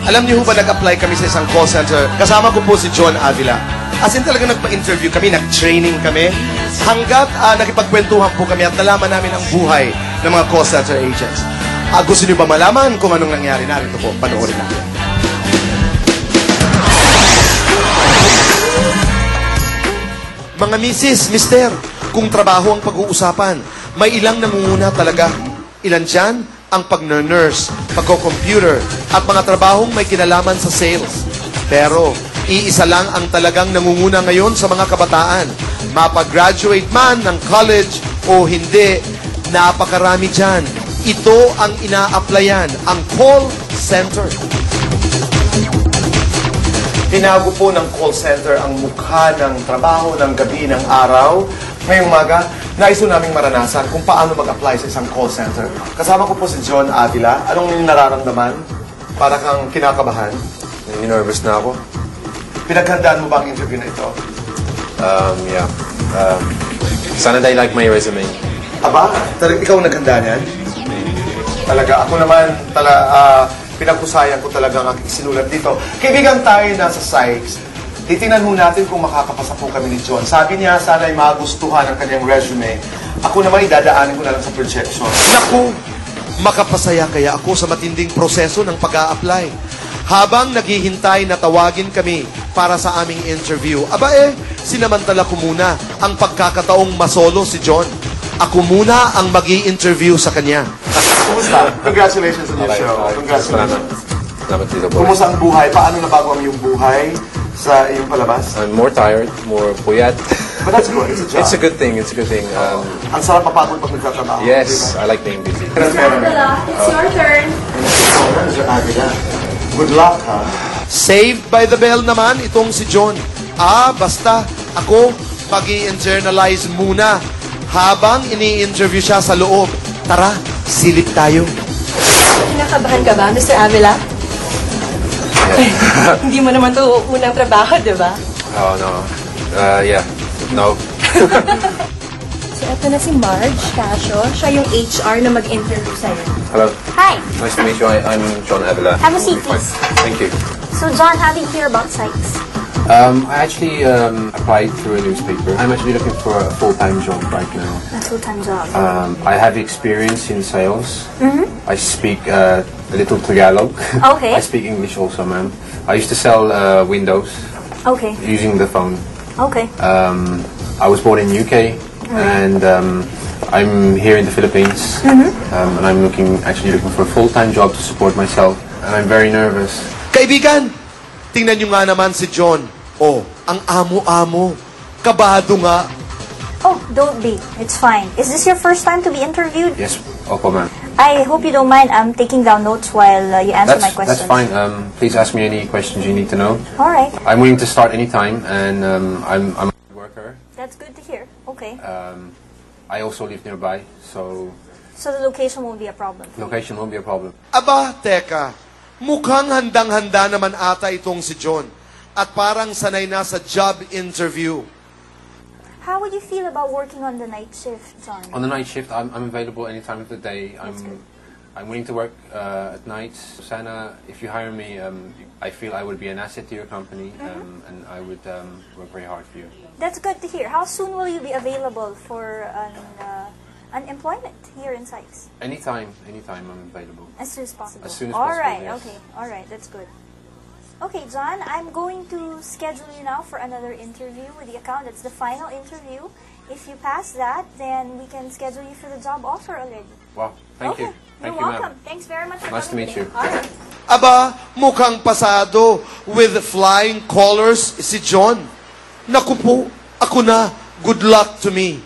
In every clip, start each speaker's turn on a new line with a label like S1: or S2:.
S1: Alam niyo ba, nag-apply kami sa isang call center. Kasama ko po si John Avila. As in talaga nagpa-interview kami, nag-training kami. Hanggat nakipagkwentuhan po kami at nalaman namin ang buhay ng mga call center agents. Gusto niyo ba malaman kung anong nangyari? Narito po, panoorin natin. Mga misis, mister, kung trabaho ang pag-uusapan, may ilang nangunguna talaga. Ilan dyan? Ang pag-nurse, pagko-computer, at mga trabahong may kinalaman sa sales. Pero, iisa lang ang talagang nangunguna ngayon sa mga kabataan. Mapag-graduate man ng college o hindi, napakarami dyan. Ito ang ina-applyan, ang call center. Tinago po ng call center ang mukha ng trabaho, ng gabi, ng araw. Ngayong umaga, nais po naming maranasan kung paano mag-apply sa isang call center. Kasama ko po si John Avila. Anong nararamdaman? Para kang kinakabahan?
S2: Nervous na ako.
S1: Pinaghandaan mo ba ang interview na ito?
S2: Yeah. Sana they like my resume.
S1: Aba, ikaw naghanda niyan? Talaga, ako naman, pinagkusayan ko talaga ang aking sinulat dito. Kaibigan tayo nasa Sykes. Titingnan mo natin kung makakapasa po kami ni John. Sabi niya, sana ay magustuhan ang kanyang resume. Ako naman, idadaanin ko na lang sa projection. Naku, makapasaya kaya ako sa matinding proseso ng pag-a-apply. Habang naghihintay na tawagin kami para sa aming interview, sinamantala ko muna ang pagkakataong masolo si John. Ako muna ang mag-i-interview sa kanya. Kumusta? Congratulations on your show. Congratulations.
S2: Salamat dito, boy.
S1: Kumusta ang buhay? Paano nabago ang iyong buhay sa iyong palabas?
S2: I'm more tired, more puyat.
S1: But that's good. It's a job.
S2: It's a good thing. It's a good thing.
S1: Ang sarap mapagod pag nagtatrabaho.
S2: Yes, I like being busy.
S3: Mr. Avila, it's your turn.
S1: Mr. Avila, good luck, ha? Saved by the bell naman itong si John. Basta ako mag-i-internalize muna habang ini-interview siya sa loob. Tara, silip tayo.
S3: Kinakabahan ka ba, Mr. Avila? Hindi mo naman ito unang trabaho, di ba?
S2: Oh, no. Yeah. No.
S3: So, ito na si Marge Casio. Siya yung HR na mag-interview sa'yo.
S2: Hello.
S4: Hi.
S2: Nice to meet you. I'm John Avila.
S4: Have a seat, please.
S2: Thank you.
S4: So, John, how did you hear about Sykes?
S2: I actually applied through a newspaper. I'm actually looking for a full-time job right now.
S4: A full-time job.
S2: I have experience in sales. I speak a little Tagalog.
S4: Okay.
S2: I speak English also, ma'am. I used to sell windows
S4: Okay.
S2: using the phone.
S4: Okay.
S2: I was born in UK, and I'm here in the Philippines, and I'm actually looking for a full-time job to support myself, and I'm very nervous.
S1: Kaibigan, tingnan nyo nga naman si John. Ang amo-amo. Kabado nga.
S4: Oh, don't be. It's fine. Is this your first time to be interviewed?
S2: Yes, opo, ma'am.
S4: I hope you don't mind. I'm taking down notes while you answer my questions.
S2: That's fine. Please ask me any questions you need to know.
S4: All right.
S2: I'm willing to start anytime, and I'm a worker.
S4: That's good to hear. Okay.
S2: I also live nearby, so
S4: So the location won't be a problem.
S2: location won't be a problem.
S1: Aba, teka. Mukhang handang-handa naman ata itong si John. At parang sanay na sa job interview.
S4: How would you feel about working on the night shift, John?
S2: On the night shift, I'm available any time of the day.
S4: That's good.
S2: I'm willing to work at night. Sana, if you hire me, I feel I would be an asset to your company, and I would work very hard for you.
S4: That's good to hear. How soon will you be available for an employment here in Sykes?
S2: Anytime I'm available.
S4: As soon as possible.
S2: As soon as
S4: All
S2: possible,
S4: right.
S2: yes.
S4: Okay. All right. That's good. Okay, John, I'm going to schedule you now for another interview with the account. That's the final interview. If you pass that, then we can schedule you for the job offer already.
S2: Wow, thank
S4: Okay.
S2: you. Thank
S4: You're
S2: you,
S4: welcome.
S2: ma'am.
S4: Thanks very much for
S2: Nice to
S4: coming
S2: meet
S4: today.
S2: you.
S4: All right.
S1: Aba, mukhang pasado with flying colors si John. Naku po, ako na. Good luck to me.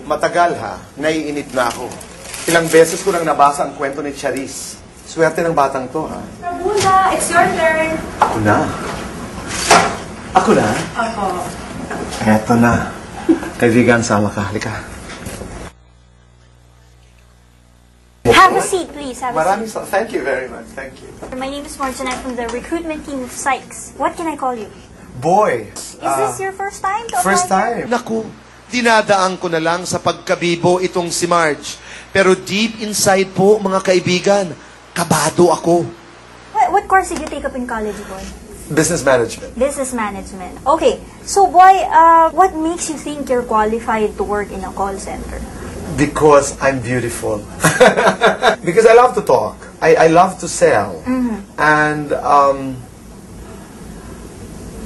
S1: Matagal ha, naiinit na ako. Ilang beses ko nang nabasa ang kwento ni Charis. Swerte ng batang to ha.
S3: Rabula, it's your turn.
S1: Ako na. Ako na?
S3: Ako.
S1: Eto na. Kaibigan, sama ka. Halika.
S4: Have a seat, please. Have a
S1: Maraming thank you very much. Thank you.
S4: seat. My name is Martin. I'm from the recruitment team of Sykes. What can I call you?
S1: Boy.
S4: Is this your first time to
S1: First
S4: apply?
S1: time. Naku, dinadaan ko na lang sa pagkabibo itong si Marge. Pero deep inside po, mga kaibigan, kabado ako.
S4: Well, What course did you take up in college, boy?
S1: Business management.
S4: Business management. Okay. So, boy, what makes you think you're qualified to work in a call center?
S1: Because I'm beautiful. Because I love to talk. I love to sell. And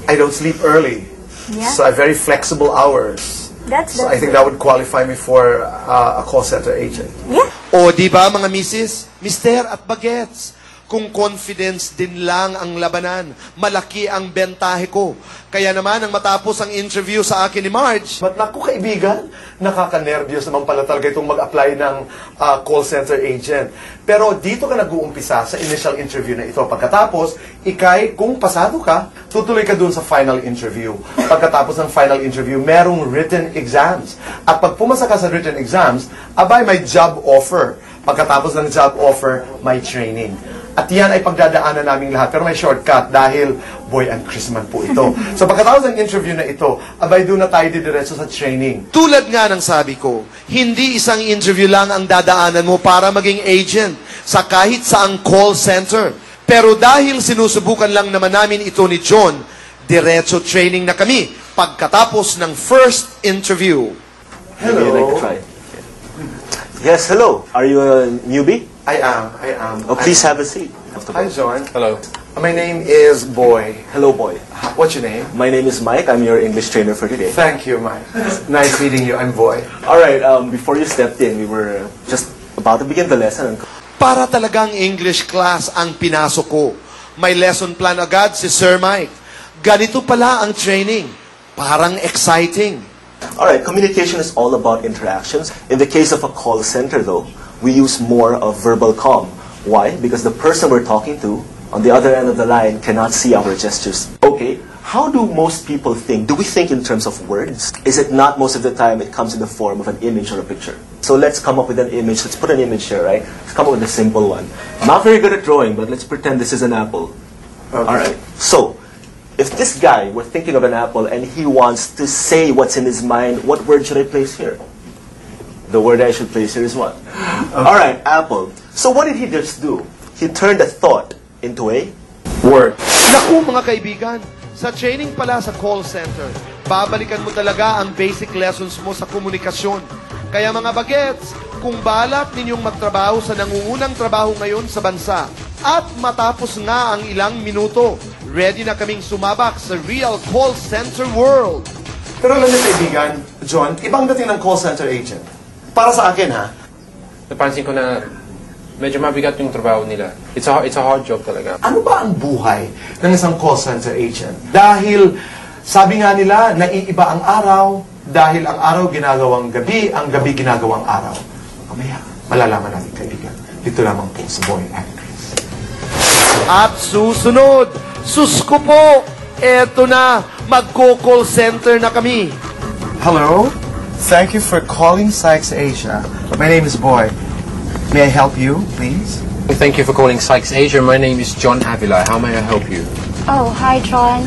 S1: I don't sleep early.
S4: Yeah.
S1: So I have very flexible hours. So I think that would qualify me for a call center agent.
S4: Yeah.
S5: O, di ba mga misis, mister at bagets? Kung confidence din lang ang labanan, malaki ang bentahe ko. Kaya naman, ang matapos ang interview sa akin ni Marge,
S1: But naku kaibigan, nakaka-nervyos naman pala talaga itong mag-apply ng call center agent. Pero dito ka nag-uumpisa sa initial interview na ito. Pagkatapos, kung pasado ka, tutuloy ka dun sa final interview. Pagkatapos ng final interview, merong written exams. At pag pumasa ka sa written exams, abay may job offer. Pagkatapos ng job offer, may training. At yan ay pagdadaanan naming lahat. Pero may shortcut dahil, boy, ang Christmas po ito. So pagkatapos ng interview na ito, abay doon na tayo didiretso sa training.
S5: tulad nga ng sabi ko, hindi isang interview lang ang dadaanan mo para maging agent sa kahit saang call center. Pero dahil sinusubukan lang naman namin ito ni John, diretso training na kami pagkatapos ng first interview.
S6: Maybe you'd like to try. Yes, hello. Are you a newbie?
S1: I am.
S6: Oh, please have a seat.
S1: Hi, John.
S2: Hello.
S1: My name is Boy.
S6: Hello, boy.
S1: What's your name?
S6: My name is Mike. I'm your English trainer for today.
S1: Thank you, Mike. Nice meeting you. I'm Boy.
S6: All right. Before you stepped in, we were just about to begin the lesson.
S5: Para talagang English class ang pinasok ko. May lesson plan agad si Sir Mike. Ganito pala ang training. Parang exciting.
S6: All right. Communication is all about interactions. In the case of a call center, though, we use more of verbal comm. Why? Because the person we're talking to on the other end of the line cannot see our gestures. Okay, how do most people think? Do we think in terms of words? Is it not most of the time it comes in the form of an image or a picture? So let's come up with an image. Let's put an image here, right? Let's come up with a simple one. I'm not very good at drawing, but let's pretend this is an apple.
S1: Okay.
S6: All right. So, if this guy were thinking of an apple and he wants to say what's in his mind, what word should I place here? The word I should place here is what? All right, apple. So what did he just do? He turned a thought into a
S1: Word.
S5: Naku mga kaibigan, sa training pala sa call center, babalikan mo talaga ang basic lessons mo sa komunikasyon. Kaya mga bagets, kung balak ninyong magtrabaho sa nangungunang trabaho ngayon sa bansa, at matapos nga ang ilang minuto, ready na kaming sumabak sa real call center world.
S1: Pero alam niyo kaibigan, John, ibang dating ng call center agent. Para sa akin ha,
S2: Napansin ko na medyo mabigat yung trabaho nila. It's a hard job talaga.
S1: ano ba ang buhay ng isang call center agent? Dahil sabi nga nila, naiiba ang araw, dahil ang araw ginagawang gabi, ang gabi ginagawang araw. Mamaya, malalaman natin kaibigan. Dito lamang po sa Boy and Chris.
S5: At susunod, sus ko po, eto na, magko-call center na kami.
S1: Hello? Thank you for calling Sykes Asia. My name is Boy. May I help you, please?
S2: Thank you for calling Sykes Asia. My name is John Avila. How may I help you?
S7: Oh, hi, John.